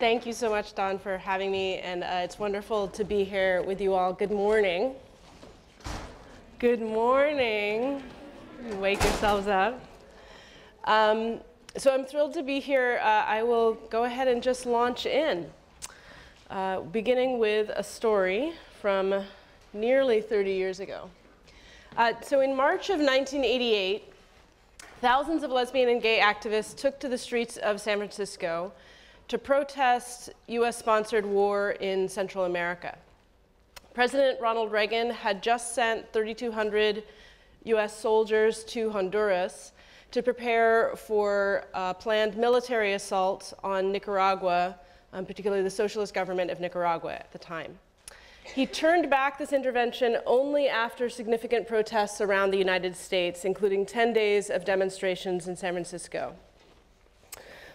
Thank you so much, Dawn, for having me, and it's wonderful to be here with you all. Good morning. Good morning. Wake yourselves up. So I'm thrilled to be here. I will go ahead and just launch in, beginning with a story from nearly 30 years ago. So in March of 1988, thousands of lesbian and gay activists took to the streets of San Francisco to protest US-sponsored war in Central America. President Ronald Reagan had just sent 3,200 US soldiers to Honduras to prepare for a planned military assault on Nicaragua, particularly the socialist government of Nicaragua at the time. He turned back this intervention only after significant protests around the United States, including 10 days of demonstrations in San Francisco.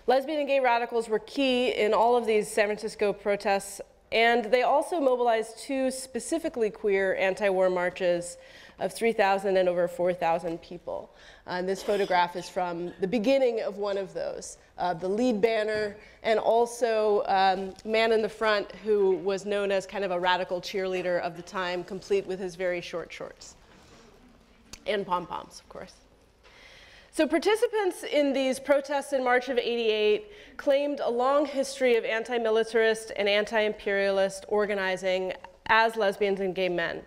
Lesbian and gay radicals were key in all of these San Francisco protests, and they also mobilized two specifically queer anti-war marches of 3,000 and over 4,000 people. And this photograph is from the beginning of one of those, the lead banner, and also man in the front who was known as kind of a radical cheerleader of the time, complete with his very short shorts. And pom-poms, of course. So participants in these protests in March of '88 claimed a long history of anti-militarist and anti-imperialist organizing as lesbians and gay men.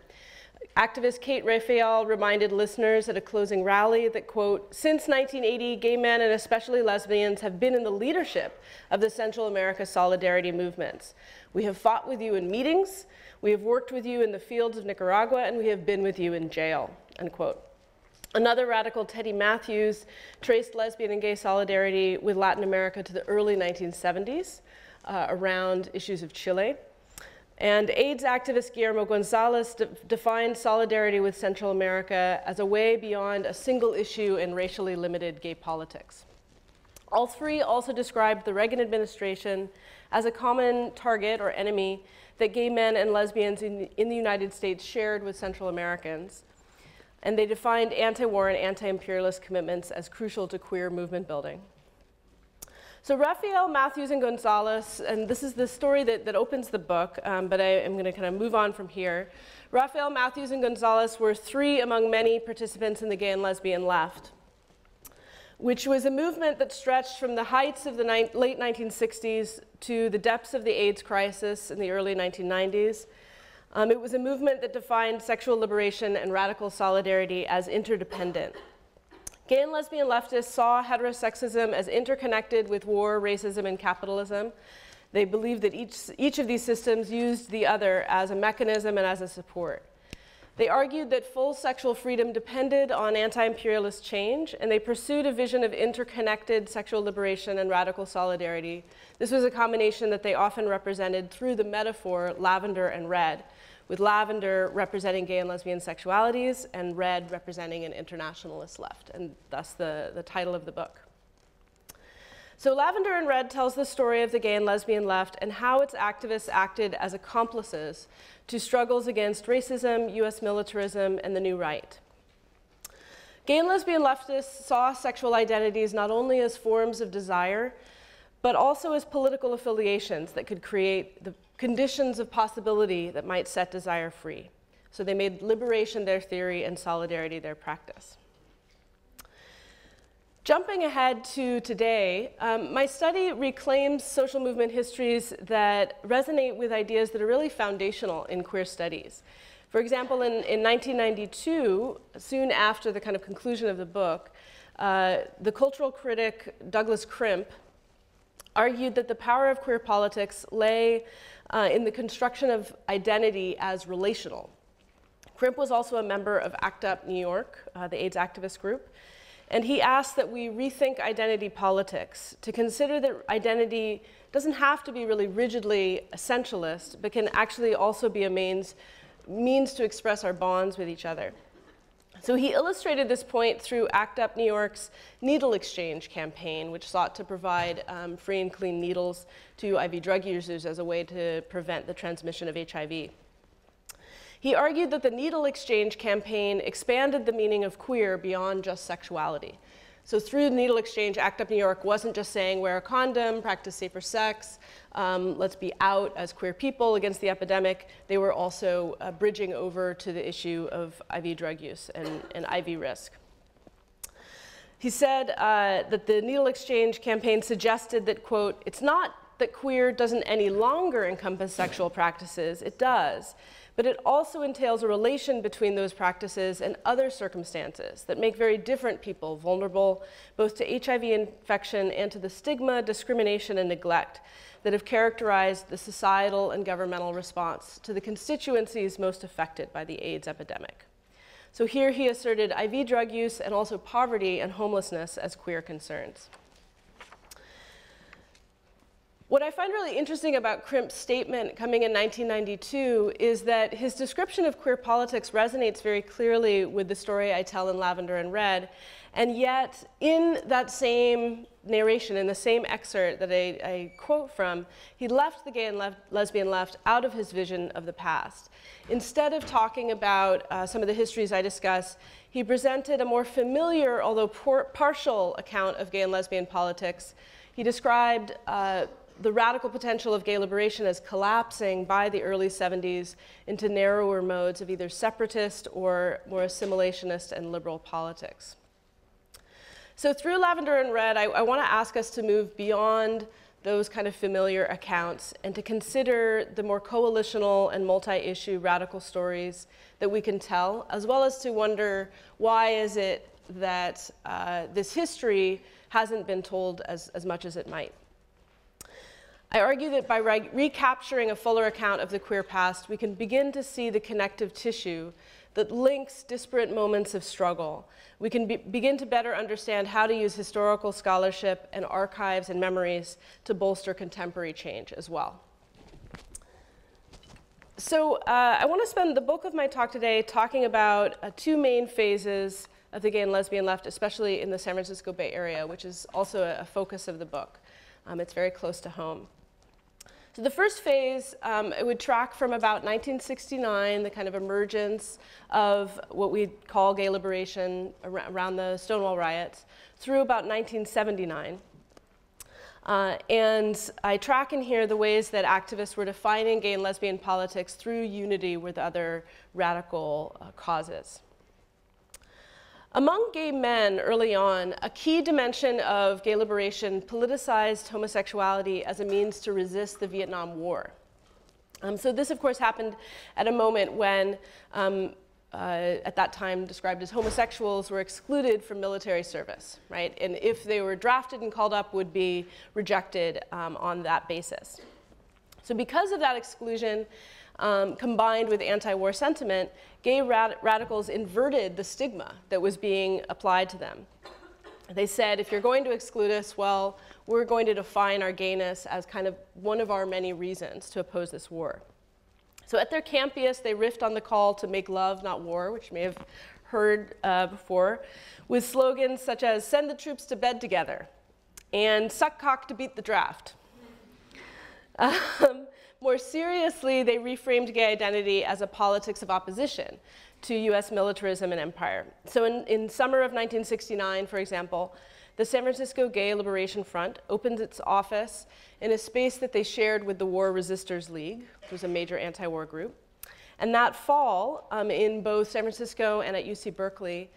Activist Kate Raphael reminded listeners at a closing rally that, quote, "Since 1980, gay men and especially lesbians have been in the leadership of the Central America solidarity movements. We have fought with you in meetings, we have worked with you in the fields of Nicaragua, and we have been with you in jail," unquote. Another radical, Teddy Matthews, traced lesbian and gay solidarity with Latin America to the early 1970s around issues of Chile. And AIDS activist Guillermo Gonzalez defined solidarity with Central America as a way beyond a single issue in racially limited gay politics. All three also described the Reagan administration as a common target or enemy that gay men and lesbians in the United States shared with Central Americans. And they defined anti-war and anti-imperialist commitments as crucial to queer movement building. So Raphael, Matthews, and Gonzalez, and this is the story that opens the book, but I am going to kind of move on from here. Raphael, Matthews, and Gonzalez were three among many participants in the gay and lesbian left, which was a movement that stretched from the heights of the late 1960s to the depths of the AIDS crisis in the early 1990s. It was a movement that defined sexual liberation and radical solidarity as interdependent. Gay and lesbian leftists saw heterosexism as interconnected with war, racism, and capitalism. They believed that each of these systems used the other as a mechanism and as a support. They argued that full sexual freedom depended on anti-imperialist change, and they pursued a vision of interconnected sexual liberation and radical solidarity. This was a combination that they often represented through the metaphor lavender and red, with lavender representing gay and lesbian sexualities and red representing an internationalist left, and thus the title of the book. So Lavender and Red tells the story of the gay and lesbian left and how its activists acted as accomplices to struggles against racism, US militarism, and the new right. Gay and lesbian leftists saw sexual identities not only as forms of desire, but also as political affiliations that could create the conditions of possibility that might set desire free. So they made liberation their theory and solidarity their practice. Jumping ahead to today, my study reclaims social movement histories that resonate with ideas that are really foundational in queer studies. For example, in 1992, soon after the kind of conclusion of the book, the cultural critic Douglas Crimp argued that the power of queer politics lay in the construction of identity as relational. Crimp was also a member of ACT UP New York, the AIDS activist group, and he asked that we rethink identity politics, to consider that identity doesn't have to be really rigidly essentialist, but can actually also be a means to express our bonds with each other. So he illustrated this point through ACT UP New York's needle exchange campaign, which sought to provide free and clean needles to IV drug users as a way to prevent the transmission of HIV. He argued that the needle exchange campaign expanded the meaning of queer beyond just sexuality. So through the needle exchange, ACT UP New York wasn't just saying wear a condom, practice safer sex, let's be out as queer people against the epidemic. They were also bridging over to the issue of IV drug use and IV risk. He said that the needle exchange campaign suggested that, quote, it's not that queer doesn't any longer encompass sexual practices, it does, but it also entails a relation between those practices and other circumstances that make very different people vulnerable both to HIV infection and to the stigma, discrimination, and neglect that have characterized the societal and governmental response to the constituencies most affected by the AIDS epidemic. So here he asserted IV drug use and also poverty and homelessness as queer concerns. What I find really interesting about Crimp's statement coming in 1992 is that his description of queer politics resonates very clearly with the story I tell in Lavender and Red, and yet in that same narration, in the same excerpt that I quote from, he left the gay and lesbian left out of his vision of the past. Instead of talking about some of the histories I discuss, he presented a more familiar, although partial account of gay and lesbian politics. He described the radical potential of gay liberation as collapsing by the early 70s into narrower modes of either separatist or more assimilationist and liberal politics. So through Lavender and Red, I want to ask us to move beyond those kind of familiar accounts and to consider the more coalitional and multi-issue radical stories that we can tell, as well as to wonder why is it that this history hasn't been told as much as it might. I argue that by recapturing a fuller account of the queer past, we can begin to see the connective tissue that links disparate moments of struggle. We can begin to better understand how to use historical scholarship and archives and memories to bolster contemporary change as well. So I want to spend the bulk of my talk today talking about two main phases of the gay and lesbian left, especially in the San Francisco Bay Area, which is also a focus of the book. It's very close to home. So the first phase, it would track from about 1969, the kind of emergence of what we call gay liberation around the Stonewall riots, through about 1979. And I track in here the ways that activists were defining gay and lesbian politics through unity with other radical causes. Among gay men early on, a key dimension of gay liberation politicized homosexuality as a means to resist the Vietnam War. So this, of course, happened at a moment when, at that time described as homosexuals, were excluded from military service, right? And if they were drafted and called up, would be rejected on that basis. So because of that exclusion, combined with anti-war sentiment, gay radicals inverted the stigma that was being applied to them. They said, if you're going to exclude us, well, we're going to define our gayness as kind of one of our many reasons to oppose this war. So at their campiest, they riffed on the call to make love, not war, which you may have heard before, with slogans such as, send the troops to bed together, and suck cock to beat the draft. More seriously, they reframed gay identity as a politics of opposition to US militarism and empire. So in summer of 1969, for example, the San Francisco Gay Liberation Front opened its office in a space that they shared with the War Resisters League, which was a major anti-war group. And that fall, in both San Francisco and at UC Berkeley,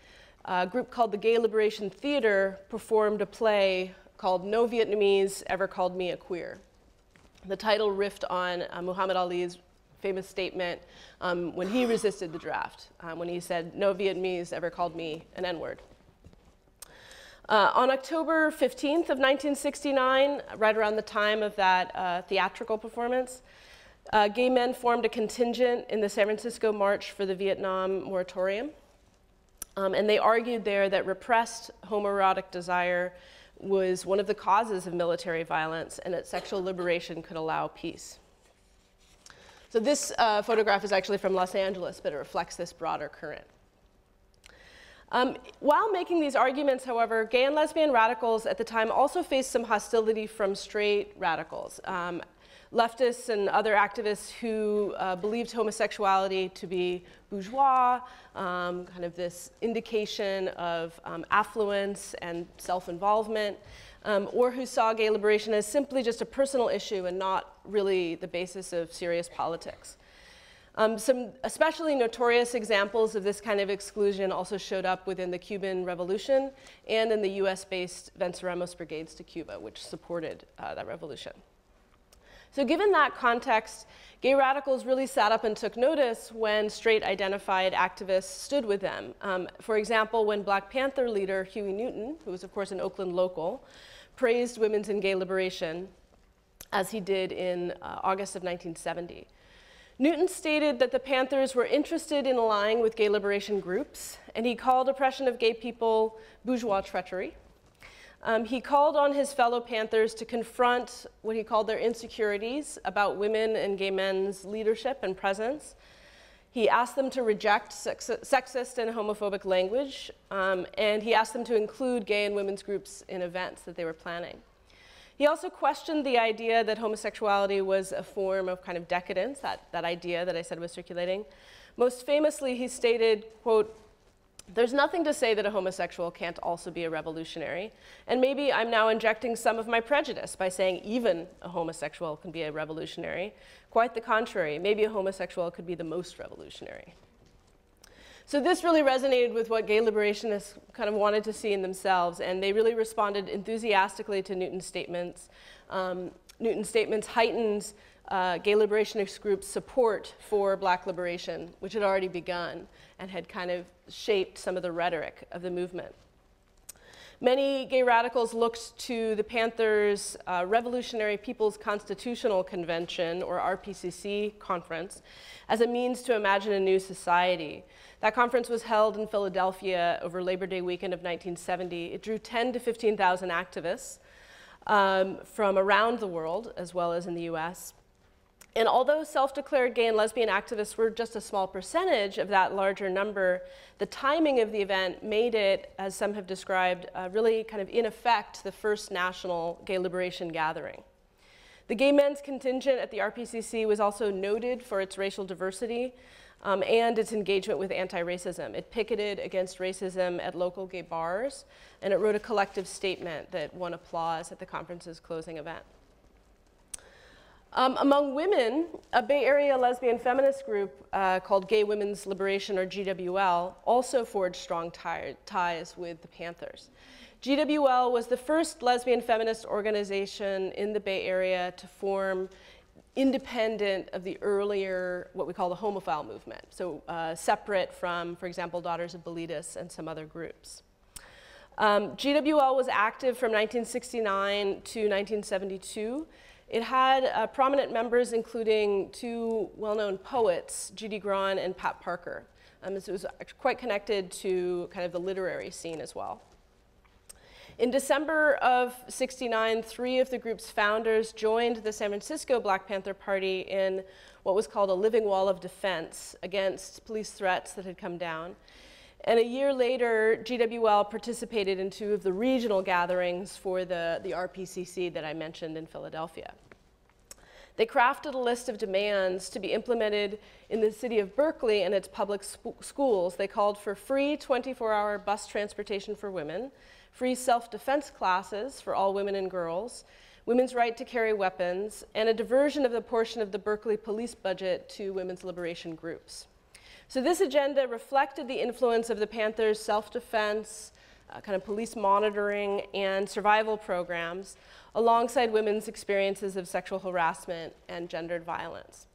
a group called the Gay Liberation Theater performed a play called No Vietnamese Ever Called Me a Queer. The title riffed on Muhammad Ali's famous statement when he resisted the draft, when he said, no Vietnamese ever called me an N-word. On October 15th of 1969, right around the time of that theatrical performance, gay men formed a contingent in the San Francisco March for the Vietnam Moratorium. And they argued there that repressed homoerotic desire was one of the causes of military violence, and that sexual liberation could allow peace. So this photograph is actually from Los Angeles, but it reflects this broader current. While making these arguments, however, gay and lesbian radicals at the time also faced some hostility from straight radicals. leftists and other activists who believed homosexuality to be bourgeois, kind of this indication of affluence and self-involvement, or who saw gay liberation as simply just a personal issue and not really the basis of serious politics. Some especially notorious examples of this kind of exclusion also showed up within the Cuban Revolution and in the US-based Venceremos Brigades to Cuba, which supported that revolution. So given that context, gay radicals really sat up and took notice when straight-identified activists stood with them. For example, when Black Panther leader Huey Newton, who was of course an Oakland local, praised women's and gay liberation, as he did in August of 1970. Newton stated that the Panthers were interested in allying with gay liberation groups, and he called oppression of gay people bourgeois treachery. He called on his fellow Panthers to confront what he called their insecurities about women and gay men's leadership and presence. He asked them to reject sexist and homophobic language, and he asked them to include gay and women's groups in events that they were planning. He also questioned the idea that homosexuality was a form of kind of decadence, that idea that I said was circulating. Most famously, he stated, quote, "There's nothing to say that a homosexual can't also be a revolutionary, and maybe I'm now injecting some of my prejudice by saying even a homosexual can be a revolutionary. Quite the contrary, maybe a homosexual could be the most revolutionary." So this really resonated with what gay liberationists kind of wanted to see in themselves, and they really responded enthusiastically to Newton's statements. Newton's statements heightened gay liberationist groups' support for Black liberation, which had already begun and had kind of shaped some of the rhetoric of the movement. Many gay radicals looked to the Panthers' Revolutionary People's Constitutional Convention, or RPCC conference, as a means to imagine a new society. That conference was held in Philadelphia over Labor Day weekend of 1970. It drew 10,000 to 15,000 activists from around the world, as well as in the US. And although self-declared gay and lesbian activists were just a small percentage of that larger number, the timing of the event made it, as some have described, really kind of in effect the first national gay liberation gathering. The gay men's contingent at the RPCC was also noted for its racial diversity and its engagement with anti-racism. It picketed against racism at local gay bars, and it wrote a collective statement that won applause at the conference's closing event. Among women, a Bay Area lesbian feminist group called Gay Women's Liberation, or GWL, also forged strong ties with the Panthers. GWL was the first lesbian feminist organization in the Bay Area to form independent of the earlier, what we call the homophile movement, so separate from, for example, Daughters of Bilitis and some other groups. GWL was active from 1969 to 1972. It had prominent members, including two well-known poets, Judy Grahn and Pat Parker. So it was quite connected to kind of the literary scene as well. In December of '69, 3 of the group's founders joined the San Francisco Black Panther Party in what was called a living wall of defense against police threats that had come down. And a year later, GWL participated in 2 of the regional gatherings for the RPCC that I mentioned in Philadelphia. They crafted a list of demands to be implemented in the city of Berkeley and its public schools. They called for free 24-hour bus transportation for women, free self-defense classes for all women and girls, women's right to carry weapons, and a diversion of the portion of the Berkeley police budget to women's liberation groups. So this agenda reflected the influence of the Panthers' self-defense, kind of police monitoring, and survival programs, alongside women's experiences of sexual harassment and gendered violence.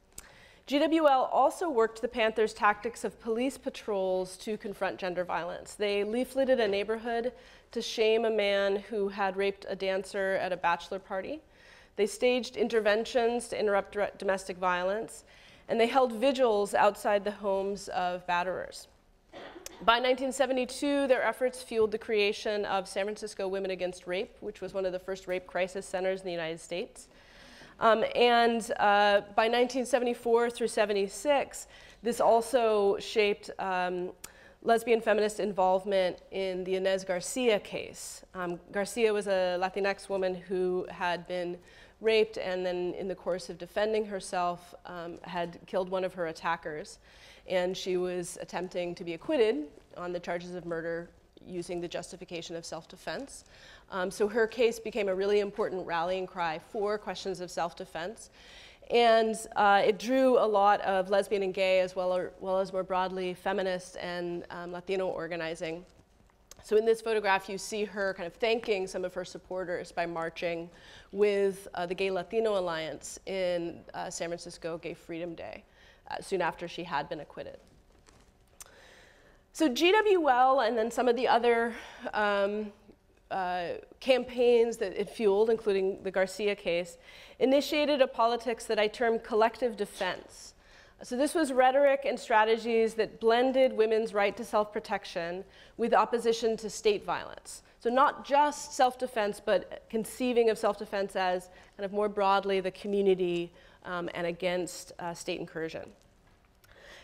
GWL also worked the Panthers' tactics of police patrols to confront gender violence. They leafleted a neighborhood to shame a man who had raped a dancer at a bachelor party. They staged interventions to interrupt domestic violence, and they held vigils outside the homes of batterers. By 1972, their efforts fueled the creation of San Francisco Women Against Rape, which was one of the first rape crisis centers in the United States. By 1974 through 76, this also shaped lesbian feminist involvement in the Inez Garcia case. Garcia was a Latinx woman who had been raped and then in the course of defending herself had killed one of her attackers. And she was attempting to be acquitted on the charges of murder using the justification of self-defense. So her case became a really important rallying cry for questions of self-defense. And it drew a lot of lesbian and gay, as well as more broadly feminist and Latino organizing. So in this photograph, you see her kind of thanking some of her supporters by marching with the Gay Latino Alliance in San Francisco Gay Freedom Day, soon after she had been acquitted. So GWL and then some of the other campaigns that it fueled, including the Garcia case, initiated a politics that I term collective defense. So this was rhetoric and strategies that blended women's right to self-protection with opposition to state violence. So not just self-defense, but conceiving of self-defense as kind of more broadly the community and against state incursion.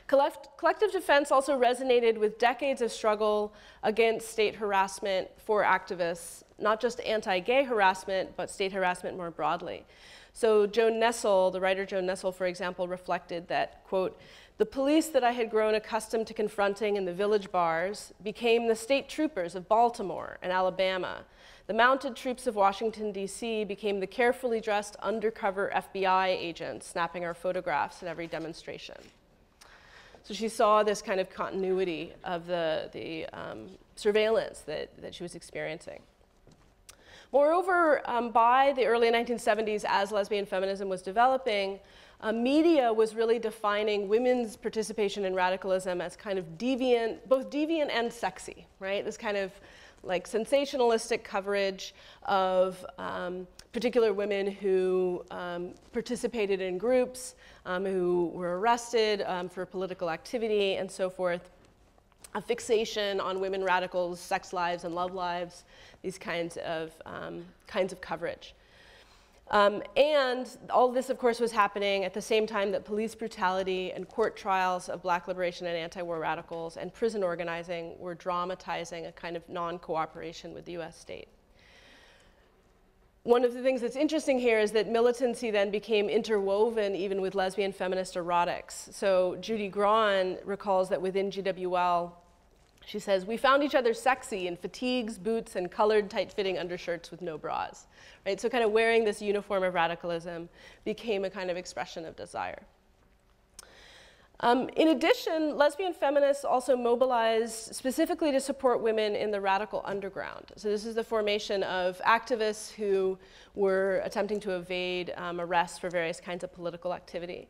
Collective defense also resonated with decades of struggle against state harassment for activists, not just anti-gay harassment, but state harassment more broadly. So Joan Nessel, the writer Joan Nessel, for example, reflected that, quote, "The police that I had grown accustomed to confronting in the village bars became the state troopers of Baltimore and Alabama. The mounted troops of Washington, D.C. became the carefully dressed undercover FBI agents snapping our photographs at every demonstration." So she saw this kind of continuity of the surveillance that she was experiencing. Moreover, by the early 1970s, as lesbian feminism was developing, media was really defining women's participation in radicalism as kind of deviant, both deviant and sexy, right? This kind of like sensationalistic coverage of particular women who participated in groups, who were arrested for political activity and so forth. A fixation on women radicals, sex lives and love lives, these kinds of coverage. And all this, of course, was happening at the same time that police brutality and court trials of Black liberation and anti-war radicals and prison organizing were dramatizing a kind of non-cooperation with the US state. One of the things that's interesting here is that militancy then became interwoven even with lesbian feminist erotics. So Judy Grahn recalls that within GWL, she says, "We found each other sexy in fatigues, boots, and colored tight-fitting undershirts with no bras." Right? So kind of wearing this uniform of radicalism became a kind of expression of desire. In addition, lesbian feminists also mobilized specifically to support women in the radical underground. So this is the formation of activists who were attempting to evade arrest for various kinds of political activity.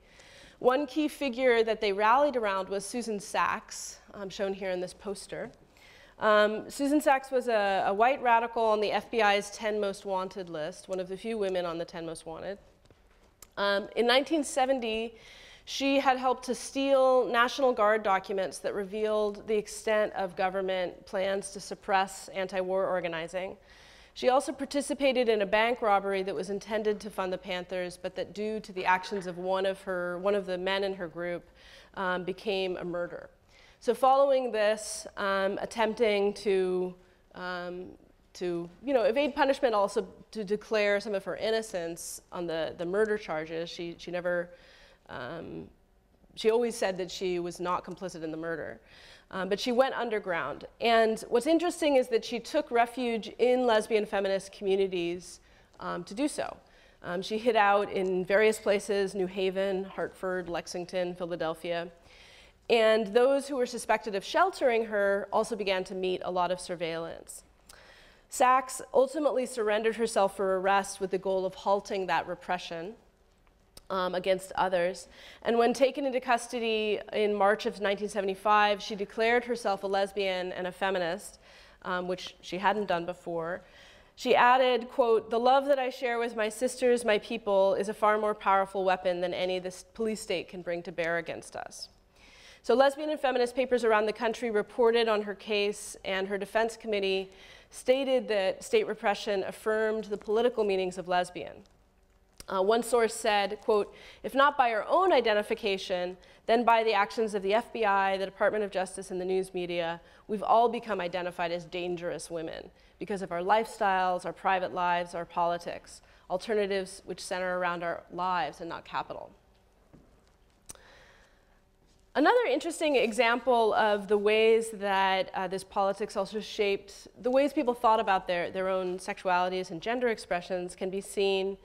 One key figure that they rallied around was Susan Sachs, shown here in this poster. Susan Sachs was a white radical on the FBI's 10 Most Wanted list, one of the few women on the 10 Most Wanted. In 1970, she had helped to steal National Guard documents that revealed the extent of government plans to suppress anti-war organizing. She also participated in a bank robbery that was intended to fund the Panthers, but that due to the actions of one of the men in her group, became a murder. So following this, attempting to evade punishment, also to declare some of her innocence on the murder charges, she never, she always said that she was not complicit in the murder. But she went underground. And what's interesting is that she took refuge in lesbian feminist communities to do so. She hid out in various places, New Haven, Hartford, Lexington, Philadelphia. And those who were suspected of sheltering her also began to meet a lot of surveillance. Sachs ultimately surrendered herself for arrest with the goal of halting that repression against others. And when taken into custody in March of 1975, she declared herself a lesbian and a feminist, which she hadn't done before. She added, quote, "The love that I share with my sisters, my people, is a far more powerful weapon than any the police state can bring to bear against us." So lesbian and feminist papers around the country reported on her case, and her defense committee stated that state repression affirmed the political meanings of lesbian. One source said, quote, "If not by our own identification, then by the actions of the FBI, the Department of Justice, and the news media, we've all become identified as dangerous women because of our lifestyles, our private lives, our politics, alternatives which center around our lives and not capital." Another interesting example of the ways that this politics also shaped the ways people thought about their own sexualities and gender expressions can be seen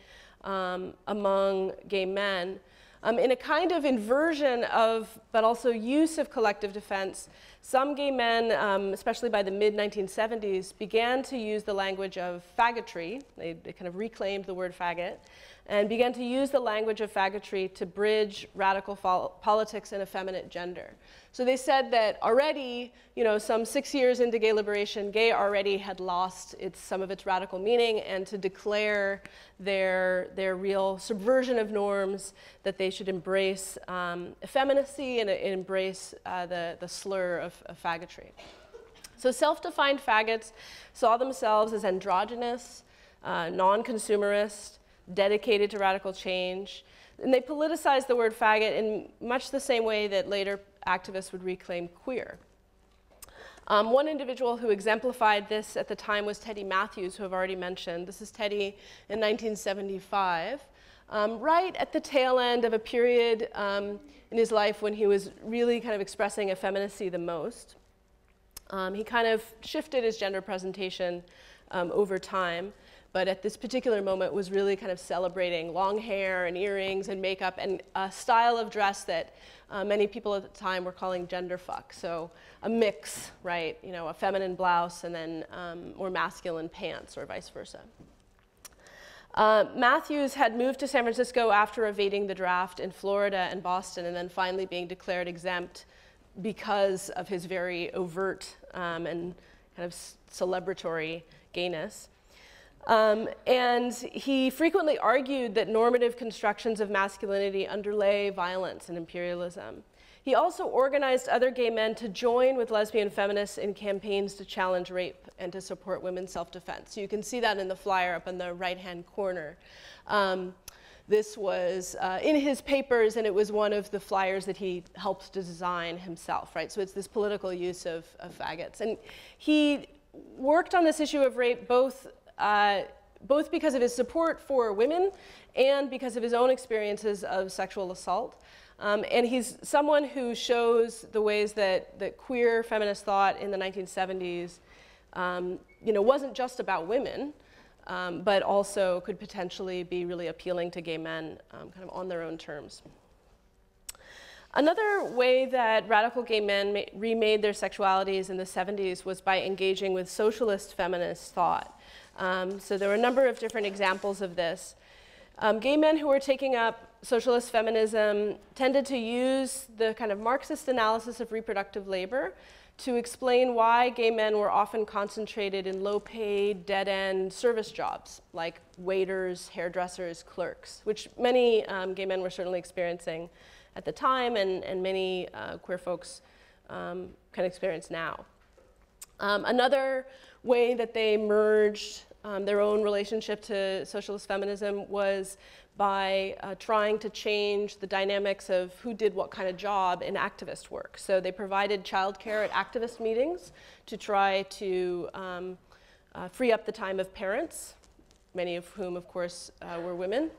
among gay men in a kind of inversion of, but also use of collective defense. Some gay men, especially by the mid-1970s, began to use the language of faggotry. They kind of reclaimed the word faggot and began to use the language of faggotry to bridge radical politics and effeminate gender. So they said that already, some 6 years into gay liberation, gay already had lost some of its radical meaning, and to declare their real subversion of norms, that they should embrace effeminacy and embrace the slur of faggotry. So self-defined faggots saw themselves as androgynous, non-consumerist, dedicated to radical change. And they politicized the word faggot in much the same way that later activists would reclaim queer. One individual who exemplified this at the time was Teddy Matthews, who I've already mentioned. This is Teddy in 1975, right at the tail end of a period in his life when he was really kind of expressing effeminacy the most. He kind of shifted his gender presentation over time, but at this particular moment was really kind of celebrating long hair and earrings and makeup and a style of dress that many people at the time were calling gender fuck. So a mix, right? A feminine blouse and then more masculine pants, or vice versa. Matthews had moved to San Francisco after evading the draft in Florida and Boston, and then finally being declared exempt because of his very overt and kind of celebratory gayness. And he frequently argued that normative constructions of masculinity underlay violence and imperialism. He also organized other gay men to join with lesbian feminists in campaigns to challenge rape and to support women's self-defense. So you can see that in the flyer up in the right-hand corner. This was in his papers, and it was one of the flyers that he helped to design himself, right? So it's this political use of faggots. And he worked on this issue of rape both because of his support for women and because of his own experiences of sexual assault. And he's someone who shows the ways that queer feminist thought in the 1970s wasn't just about women, but also could potentially be really appealing to gay men kind of on their own terms. Another way that radical gay men remade their sexualities in the 70s was by engaging with socialist feminist thought. So there were a number of different examples of this. Gay men who were taking up socialist feminism tended to use the kind of Marxist analysis of reproductive labor to explain why gay men were often concentrated in low-paid, dead-end service jobs, like waiters, hairdressers, clerks, which many gay men were certainly experiencing at the time, and many queer folks can experience now. Another way that they merged their own relationship to socialist feminism was by trying to change the dynamics of who did what kind of job in activist work. So they provided childcare at activist meetings to try to free up the time of parents, many of whom, of course, were women.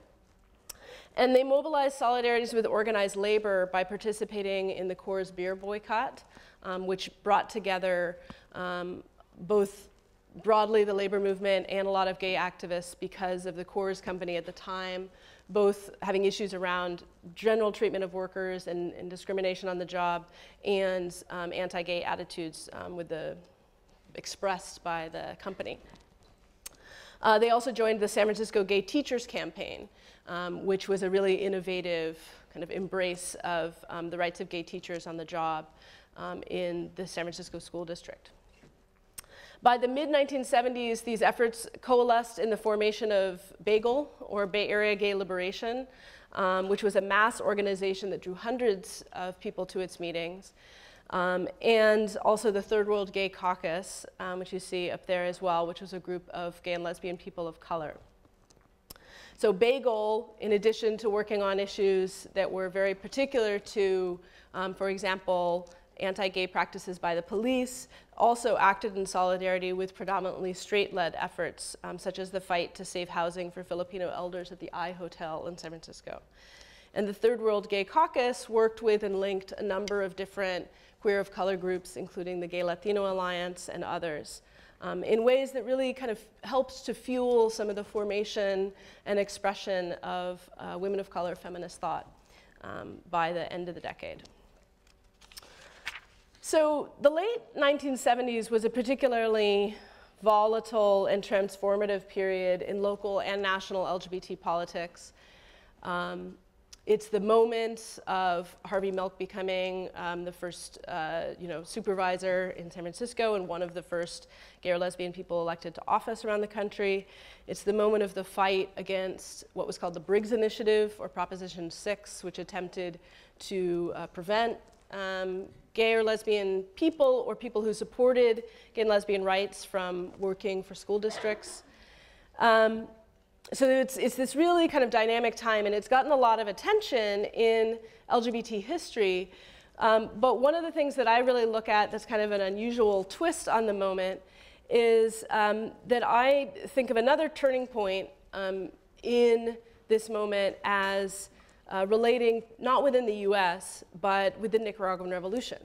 And they mobilized solidarities with organized labor by participating in the Coors beer boycott, which brought together both broadly the labor movement and a lot of gay activists because of the Coors Company at the time, both having issues around general treatment of workers and discrimination on the job, and anti-gay attitudes expressed by the company. They also joined the San Francisco Gay Teachers Campaign, which was a really innovative kind of embrace of the rights of gay teachers on the job in the San Francisco School District. By the mid-1970s, these efforts coalesced in the formation of BAGEL, or Bay Area Gay Liberation, which was a mass organization that drew hundreds of people to its meetings, and also the Third World Gay Caucus, which you see up there as well, which was a group of gay and lesbian people of color. So Bagel, in addition to working on issues that were very particular to, for example, anti-gay practices by the police, also acted in solidarity with predominantly straight-led efforts, such as the fight to save housing for Filipino elders at the I Hotel in San Francisco. And the Third World Gay Caucus worked with and linked a number of different queer of color groups, including the Gay Latino Alliance and others, in ways that really kind of helped to fuel some of the formation and expression of women of color feminist thought by the end of the decade. So the late 1970s was a particularly volatile and transformative period in local and national LGBT politics. It's the moment of Harvey Milk becoming the first supervisor in San Francisco and one of the first gay or lesbian people elected to office around the country. It's the moment of the fight against what was called the Briggs Initiative, or Proposition 6, which attempted to prevent gay or lesbian people or people who supported gay and lesbian rights from working for school districts. So it's this really kind of dynamic time, and it's gotten a lot of attention in LGBT history. But one of the things that I really look at that's kind of an unusual twist on the moment is that I think of another turning point in this moment as relating not within the US, but with the Nicaraguan Revolution.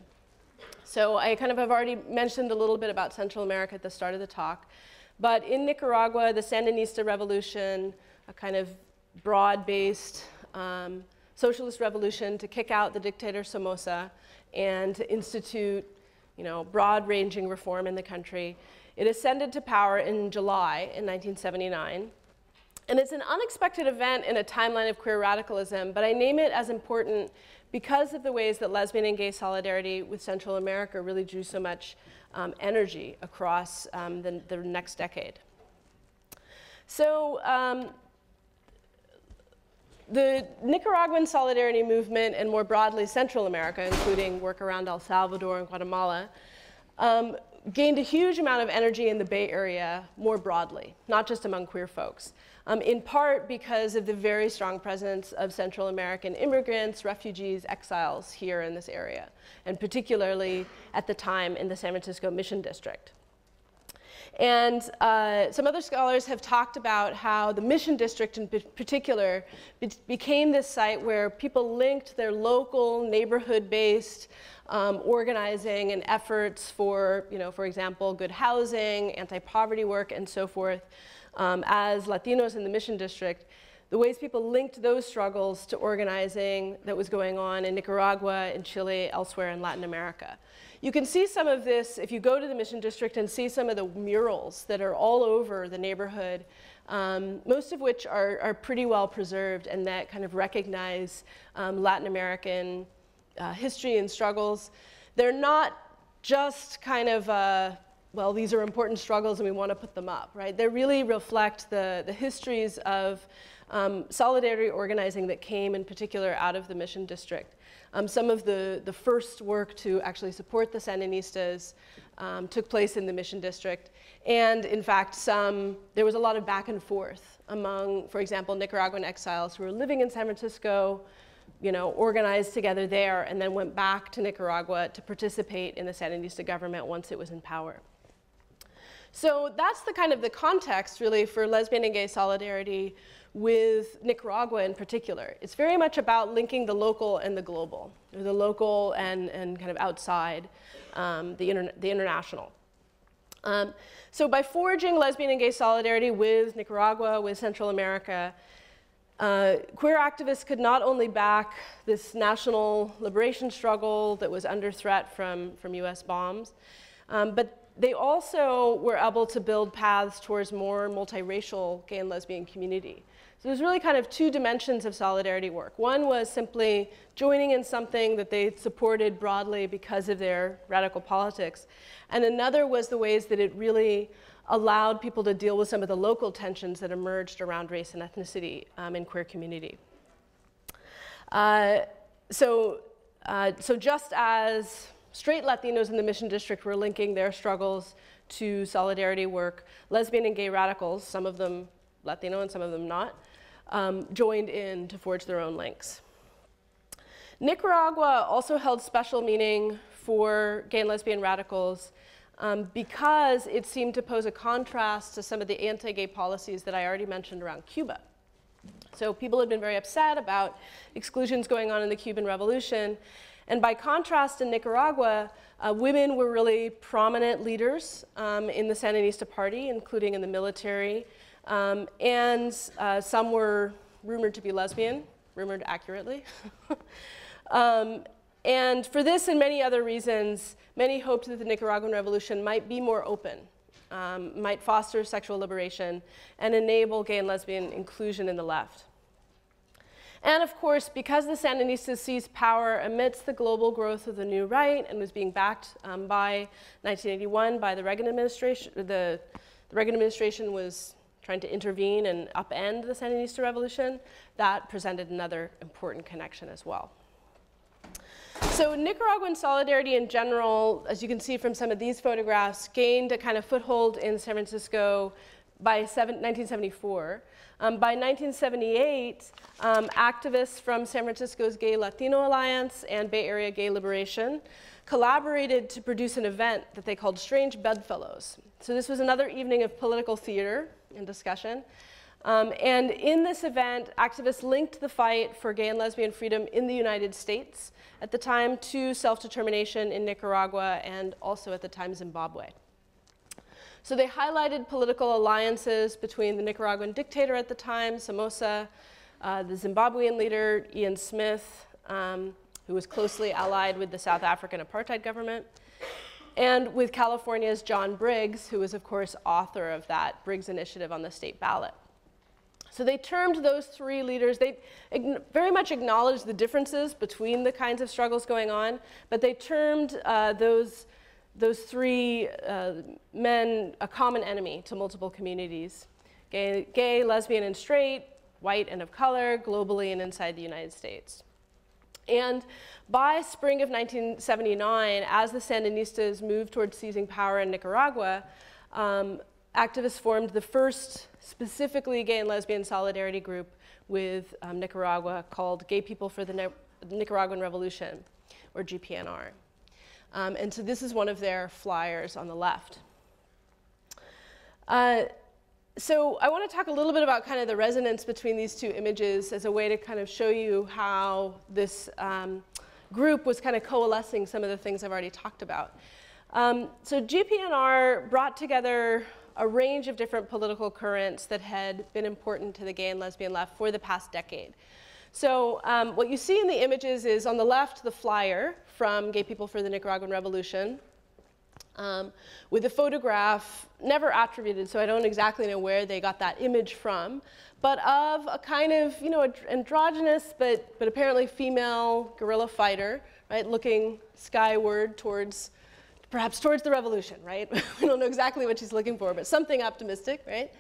So I kind of have already mentioned a little bit about Central America at the start of the talk. But in Nicaragua, the Sandinista Revolution, a kind of broad-based socialist revolution to kick out the dictator Somoza and to institute, broad-ranging reform in the country. It ascended to power in July in 1979. And it's an unexpected event in a timeline of queer radicalism, but I name it as important because of the ways that lesbian and gay solidarity with Central America really drew so much energy across the next decade. So the Nicaraguan solidarity movement, and more broadly Central America, including work around El Salvador and Guatemala, gained a huge amount of energy in the Bay Area more broadly, not just among queer folks. In part because of the very strong presence of Central American immigrants, refugees, exiles here in this area, and particularly at the time in the San Francisco Mission District. And some other scholars have talked about how the Mission District in particular became this site where people linked their local, neighborhood-based organizing and efforts for, for example, good housing, anti-poverty work, and so forth, as Latinos in the Mission District, the ways people linked those struggles to organizing that was going on in Nicaragua, in Chile, elsewhere in Latin America. You can see some of this if you go to the Mission District and see some of the murals that are all over the neighborhood, most of which are pretty well preserved and that kind of recognize Latin American history and struggles. They're not just kind of well, these are important struggles and we want to put them up, right? They really reflect the histories of solidarity organizing that came in particular out of the Mission District. Some of the first work to actually support the Sandinistas took place in the Mission District. And in fact, there was a lot of back and forth among, for example, Nicaraguan exiles who were living in San Francisco, organized together there, and then went back to Nicaragua to participate in the Sandinista government once it was in power. So that's the kind of the context, really, for lesbian and gay solidarity with Nicaragua in particular. It's very much about linking the local and the global, or the local and kind of outside the international. So by forging lesbian and gay solidarity with Nicaragua, with Central America, queer activists could not only back this national liberation struggle that was under threat from US bombs, but they also were able to build paths towards more multiracial gay and lesbian community. So there's really kind of two dimensions of solidarity work. One was simply joining in something that they supported broadly because of their radical politics. And another was the ways that it really allowed people to deal with some of the local tensions that emerged around race and ethnicity in queer community. So just as straight Latinos in the Mission District were linking their struggles to solidarity work, lesbian and gay radicals, some of them Latino and some of them not, joined in to forge their own links. Nicaragua also held special meaning for gay and lesbian radicals because it seemed to pose a contrast to some of the anti-gay policies that I already mentioned around Cuba. So people had been very upset about exclusions going on in the Cuban Revolution. And by contrast, in Nicaragua, women were really prominent leaders in the Sandinista party, including in the military. And some were rumored to be lesbian, rumored accurately. And for this and many other reasons, many hoped that the Nicaraguan Revolution might be more open, might foster sexual liberation, and enable gay and lesbian inclusion in the left. And of course, because the Sandinistas seized power amidst the global growth of the new right and was being backed by 1981 by the Reagan administration, the Reagan administration was trying to intervene and upend the Sandinista revolution, that presented another important connection as well. So Nicaraguan solidarity in general, as you can see from some of these photographs, gained a kind of foothold in San Francisco by 1974. By 1978, activists from San Francisco's Gay Latino Alliance and Bay Area Gay Liberation collaborated to produce an event that they called Strange Bedfellows. So this was another evening of political theater and discussion. And in this event, activists linked the fight for gay and lesbian freedom in the United States at the time to self-determination in Nicaragua and also at the time Zimbabwe. So they highlighted political alliances between the Nicaraguan dictator at the time, Somoza, the Zimbabwean leader, Ian Smith, who was closely allied with the South African apartheid government, and with California's John Briggs, who was, of course, author of that Briggs Initiative on the state ballot. So they termed those three leaders, they very much acknowledged the differences between the kinds of struggles going on, but they termed those three men a common enemy to multiple communities: gay, lesbian, and straight, white and of color, globally and inside the United States. And by spring of 1979, as the Sandinistas moved towards seizing power in Nicaragua, activists formed the first specifically gay and lesbian solidarity group with Nicaragua called Gay People for the Nicaraguan Revolution, or GPNR. And so this is one of their flyers on the left. So I want to talk a little bit about kind of the resonance between these two images as a way to kind of show you how this group was kind of coalescing some of the things I've already talked about. So GPNR brought together a range of different political currents that had been important to the gay and lesbian left for the past decade. So what you see in the images is, on the left, the flyer from Gay People for the Nicaraguan Revolution, with a photograph never attributed, so I don't exactly know where they got that image from, but of a kind of, you know, androgynous but apparently female guerrilla fighter, right, looking skyward towards, perhaps towards the revolution, right? We don't know exactly what she's looking for, but something optimistic, right?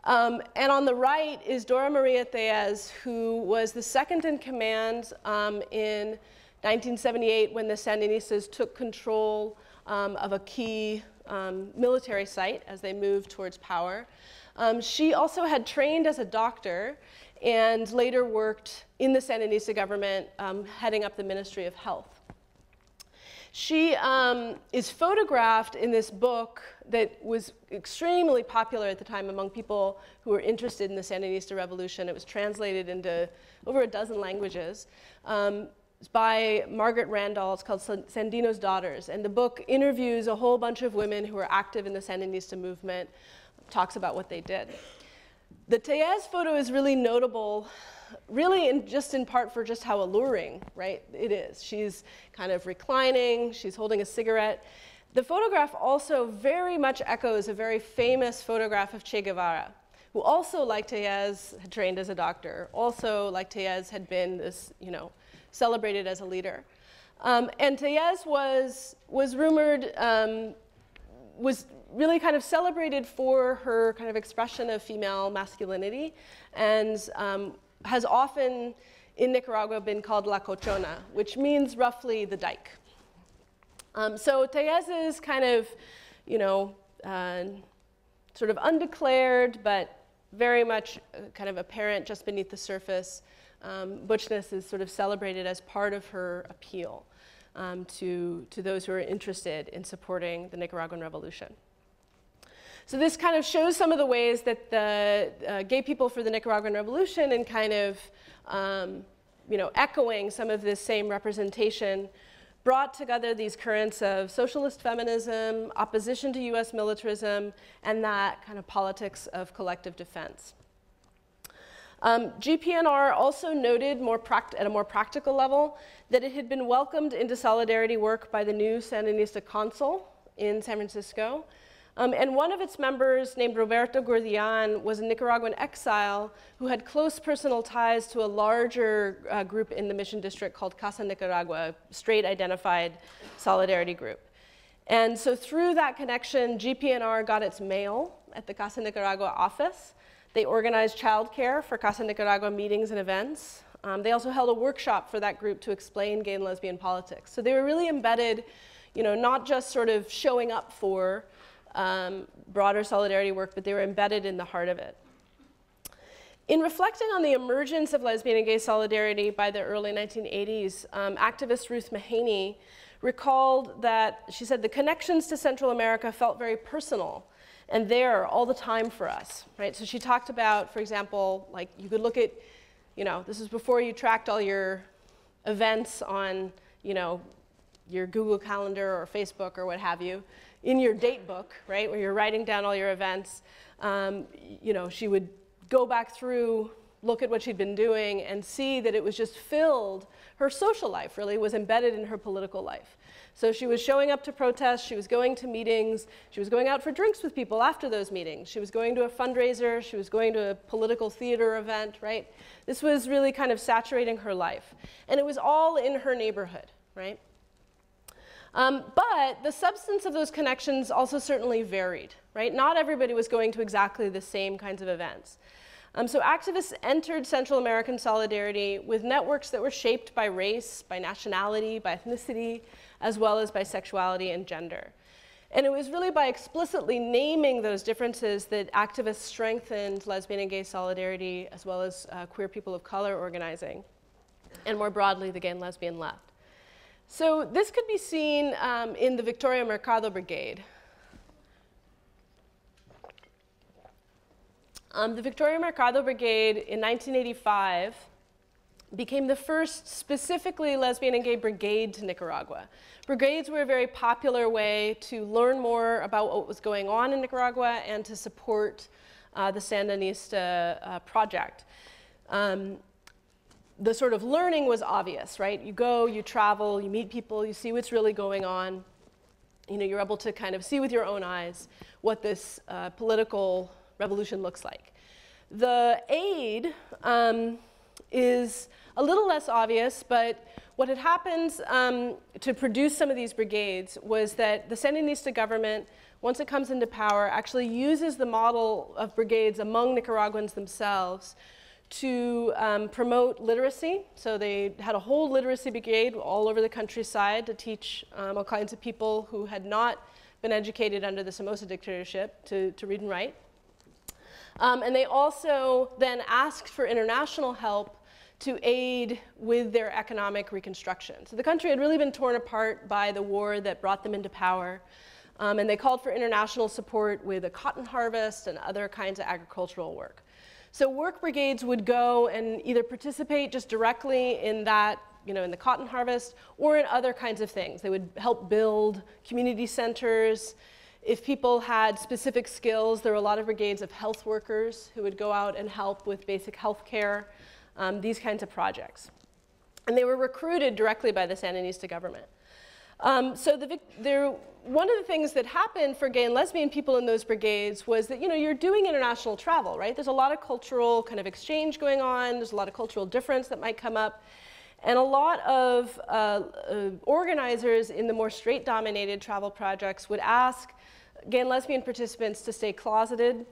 And on the right is Dora Maria Tellez, who was the second in command in 1978 when the Sandinistas took control of a key military site as they moved towards power. She also had trained as a doctor and later worked in the Sandinista government, heading up the Ministry of Health. She is photographed in this book that was extremely popular at the time among people who were interested in the Sandinista revolution. It was translated into over a dozen languages. It's by Margaret Randall. It's called Sandino's Daughters. And the book interviews a whole bunch of women who were active in the Sandinista movement, talks about what they did. The Tellez photo is really notable, really in part for just how alluring, right, it is. She's kind of reclining, she's holding a cigarette. The photograph also very much echoes a very famous photograph of Che Guevara, who also, like Tellez, had trained as a doctor, also, like Tellez, had been this, you know, celebrated as a leader. And Tellez was rumored, was really kind of celebrated for her kind of expression of female masculinity, and has often in Nicaragua been called La Cochona, which means roughly the dyke. So Tellez is kind of, you know, sort of undeclared but very much kind of apparent just beneath the surface. Butchness is sort of celebrated as part of her appeal to those who are interested in supporting the Nicaraguan Revolution. So this kind of shows some of the ways that the Gay People for the Nicaraguan Revolution, and kind of echoing some of this same representation, brought together these currents of socialist feminism, opposition to US militarism, and that kind of politics of collective defense. GPNR also noted at a more practical level that it had been welcomed into solidarity work by the new Sandinista consul in San Francisco. And one of its members, named Roberto Gurdian, was a Nicaraguan exile who had close personal ties to a larger group in the Mission District called Casa Nicaragua, a straight identified solidarity group. And so through that connection, GPNR got its mail at the Casa Nicaragua office. They organized childcare for Casa Nicaragua meetings and events. They also held a workshop for that group to explain gay and lesbian politics. So they were really embedded, not just sort of showing up for broader solidarity work, but they were embedded in the heart of it. In reflecting on the emergence of lesbian and gay solidarity by the early 1980s, activist Ruth Mahaney recalled that, she said, the connections to Central America felt very personal and there all the time for us, right? So she talked about, for example, like you could look at, this is before you tracked all your events on, your Google Calendar or Facebook or what have you, in your date book, right, where you're writing down all your events. She would go back through, look at what she'd been doing, and see that it was just filled, her social life really was embedded in her political life. So she was showing up to protests, she was going to meetings, she was going out for drinks with people after those meetings, she was going to a fundraiser, she was going to a political theater event, right? This was really kind of saturating her life. And it was all in her neighborhood, right? But the substance of those connections also certainly varied, right? Not everybody was going to exactly the same kinds of events. So activists entered Central American solidarity with networks that were shaped by race, by nationality, by ethnicity, as well as by sexuality and gender. And it was really by explicitly naming those differences that activists strengthened lesbian and gay solidarity, as well as queer people of color organizing, and more broadly, the gay and lesbian left. So this could be seen in the Victoria Mercado Brigade. The Victoria Mercado Brigade in 1985 became the first specifically lesbian and gay brigade to Nicaragua. Brigades were a very popular way to learn more about what was going on in Nicaragua and to support the Sandinista project. The sort of learning was obvious, right? You go, you travel, you meet people, you see what's really going on. You're able to kind of see with your own eyes what this political revolution looks like. The aid is a little less obvious, but what had happened to produce some of these brigades was that the Sandinista government, once it comes into power, actually uses the model of brigades among Nicaraguans themselves to promote literacy. So they had a whole literacy brigade all over the countryside to teach all kinds of people who had not been educated under the Somoza dictatorship to read and write. And they also then asked for international help to aid with their economic reconstruction. So the country had really been torn apart by the war that brought them into power. And they called for international support with a cotton harvest and other kinds of agricultural work. So work brigades would go and either participate just directly in that, in the cotton harvest, or in other kinds of things. They would help build community centers. If people had specific skills, there were a lot of brigades of health workers who would go out and help with basic health care, these kinds of projects. And they were recruited directly by the Sandinista government. One of the things that happened for gay and lesbian people in those brigades was that, you're doing international travel, right? There's a lot of cultural kind of exchange going on. There's a lot of cultural difference that might come up. And a lot of organizers in the more straight-dominated travel projects would ask gay and lesbian participants to stay closeted,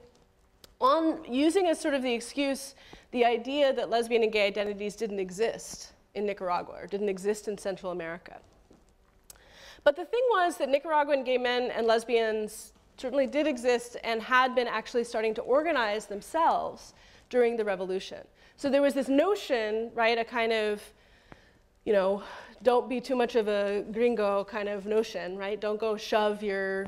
using as sort of the excuse the idea that lesbian and gay identities didn't exist in Nicaragua or didn't exist in Central America. But the thing was that Nicaraguan gay men and lesbians certainly did exist and had been actually starting to organize themselves during the revolution. So there was this notion, right, a kind of, you know, don't be too much of a gringo kind of notion, right? Don't go shove your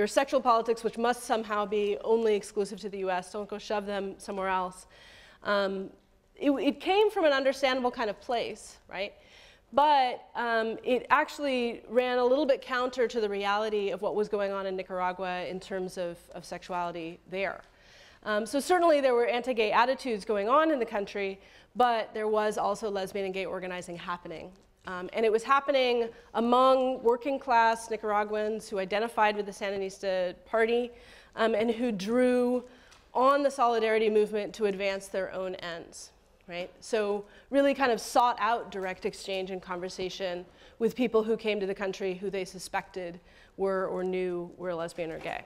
sexual politics, which must somehow be only exclusive to the US, don't go shove them somewhere else. It came from an understandable kind of place, right? But it actually ran a little bit counter to the reality of what was going on in Nicaragua in terms of sexuality there. So certainly there were anti-gay attitudes going on in the country, but there was also lesbian and gay organizing happening. And it was happening among working class Nicaraguans who identified with the Sandinista party and who drew on the solidarity movement to advance their own ends, right? So really kind of sought out direct exchange and conversation with people who came to the country who they suspected were or knew were lesbian or gay.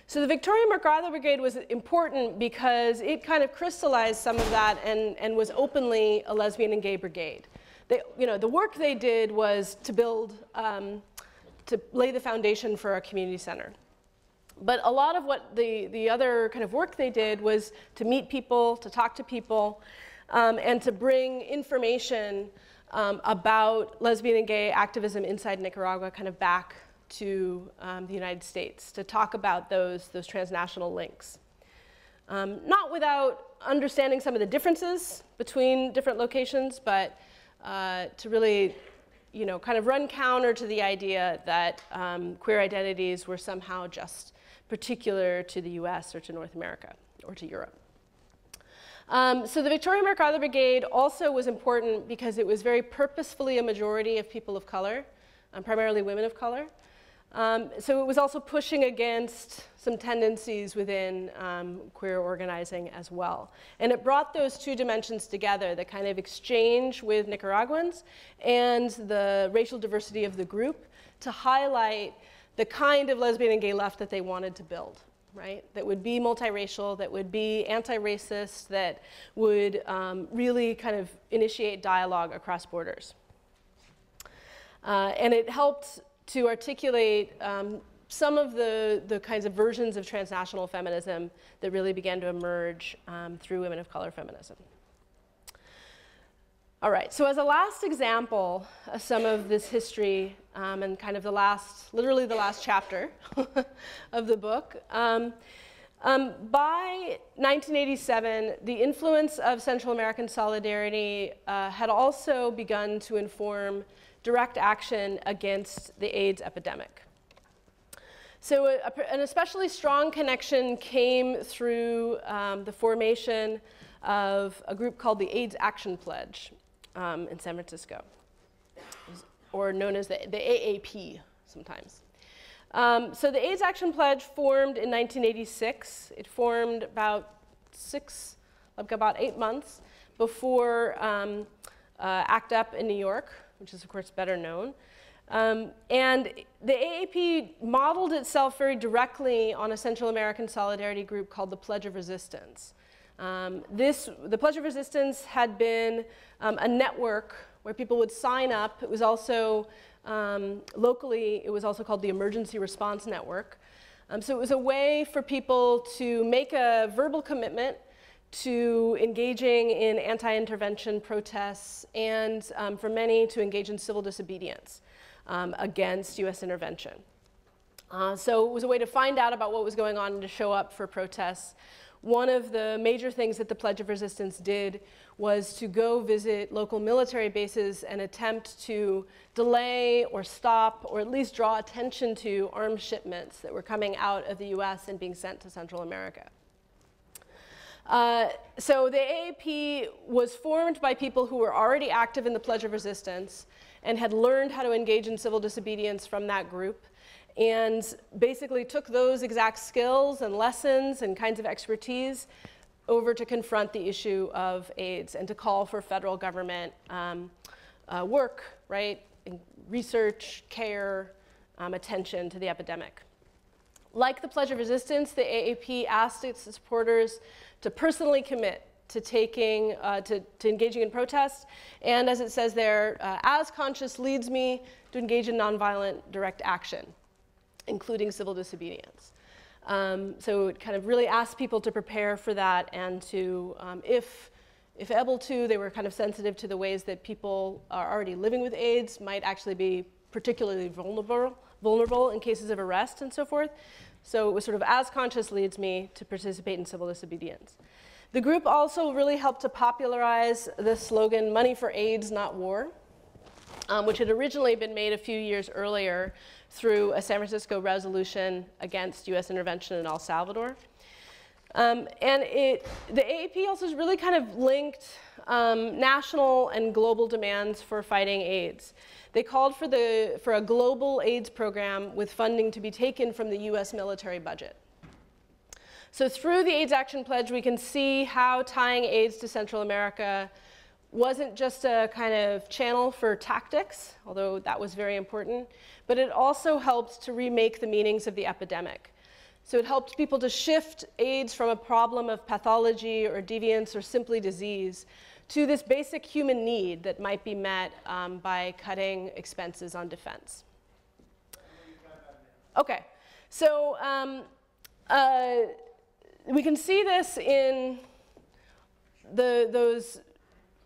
So the Victoria MacArthur Brigade was important because it kind of crystallized some of that and was openly a lesbian and gay brigade. They, you know, the work they did was to build, to lay the foundation for a community center. But a lot of what the other kind of work they did was to meet people, to talk to people, and to bring information about lesbian and gay activism inside Nicaragua kind of back to the United States, to talk about those transnational links. Not without understanding some of the differences between different locations, but to really, you know, kind of run counter to the idea that queer identities were somehow just particular to the US or to North America or to Europe. So the Victoria MacArthur Brigade also was important because it was very purposefully a majority of people of color, primarily women of color. So it was also pushing against some tendencies within queer organizing as well. And it brought those two dimensions together, the kind of exchange with Nicaraguans and the racial diversity of the group, to highlight the kind of lesbian and gay left that they wanted to build, right? That would be multiracial, that would be anti-racist, that would really kind of initiate dialogue across borders. And it helped to articulate some of the kinds of versions of transnational feminism that really began to emerge through women of color feminism. All right, so as a last example of some of this history and kind of the last, literally the last chapter of the book, by 1987, the influence of Central American solidarity had also begun to inform direct action against the AIDS epidemic. So an especially strong connection came through the formation of a group called the AIDS Action Pledge in San Francisco, or known as the AAP sometimes. So the AIDS Action Pledge formed in 1986. It formed about 8 months before ACT UP in New York, which is of course better known. And the AAP modeled itself very directly on a Central American solidarity group called the Pledge of Resistance. The Pledge of Resistance had been a network where people would sign up. It was also, locally, it was also called the Emergency Response Network. So it was a way for people to make a verbal commitment to engaging in anti-intervention protests and for many to engage in civil disobedience against US intervention. So it was a way to find out about what was going on and to show up for protests. One of the major things that the Pledge of Resistance did was to go visit local military bases and attempt to delay or stop or at least draw attention to arms shipments that were coming out of the US and being sent to Central America. So the AAP was formed by people who were already active in the Pledge of Resistance and had learned how to engage in civil disobedience from that group, and basically took those exact skills and lessons and kinds of expertise over to confront the issue of AIDS and to call for federal government work, right? In research, care, attention to the epidemic. Like the Pledge of Resistance, the AAP asked its supporters to personally commit to engaging in protests, and as it says there, as conscience leads me to engage in nonviolent direct action. including civil disobedience. So it kind of really asked people to prepare for that, and to, if able to, they were kind of sensitive to the ways that people are already living with AIDS might actually be particularly vulnerable in cases of arrest and so forth. So it was sort of as conscious leads me to participate in civil disobedience. The group also really helped to popularize the slogan, "Money for AIDS, not war," which had originally been made a few years earlier through a San Francisco resolution against US intervention in El Salvador. And the AAP also has really kind of linked national and global demands for fighting AIDS. They called for a global AIDS program with funding to be taken from the US military budget. So through the AIDS Action Pledge, we can see how tying AIDS to Central America wasn't just a kind of channel for tactics, although that was very important, but it also helped to remake the meanings of the epidemic. So it helped people to shift AIDS from a problem of pathology or deviance or simply disease to this basic human need that might be met by cutting expenses on defense. Okay, so we can see this in those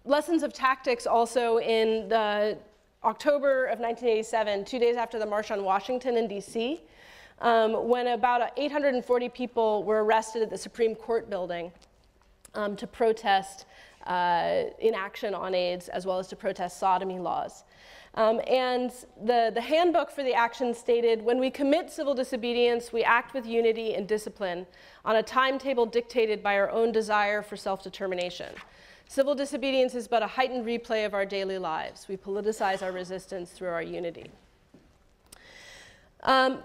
lessons of tactics also in the October of 1987, 2 days after the March on Washington in DC, when about 840 people were arrested at the Supreme Court building to protest inaction on AIDS, as well as to protest sodomy laws. And the handbook for the action stated, "When we commit civil disobedience, we act with unity and discipline on a timetable dictated by our own desire for self-determination. Civil disobedience is but a heightened replay of our daily lives. We politicize our resistance through our unity."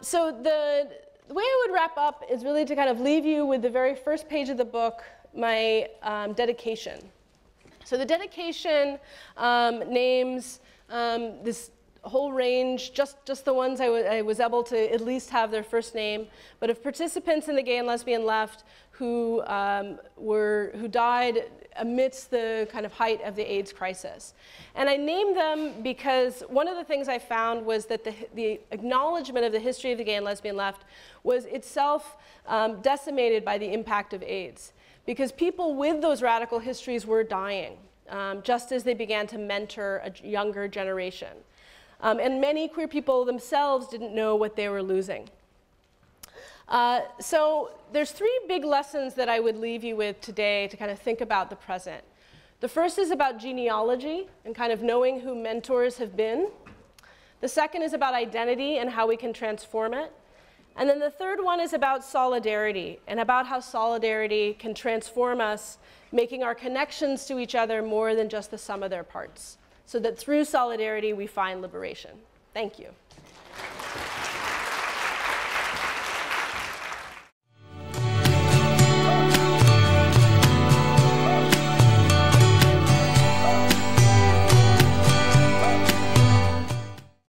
So the way I would wrap up is really to kind of leave you with the very first page of the book, my dedication. So the dedication names this whole range, just the ones I was able to at least have their first name, but of participants in the gay and lesbian left who died amidst the kind of height of the AIDS crisis. And I named them because one of the things I found was that the acknowledgement of the history of the gay and lesbian left was itself decimated by the impact of AIDS, because people with those radical histories were dying, just as they began to mentor a younger generation. And many queer people themselves didn't know what they were losing. So there's three big lessons that I would leave you with today to kind of think about the present. The first is about genealogy and kind of knowing who mentors have been. The second is about identity and how we can transform it. And then the third one is about solidarity and about how solidarity can transform us, making our connections to each other more than just the sum of their parts, so that through solidarity we find liberation. Thank you.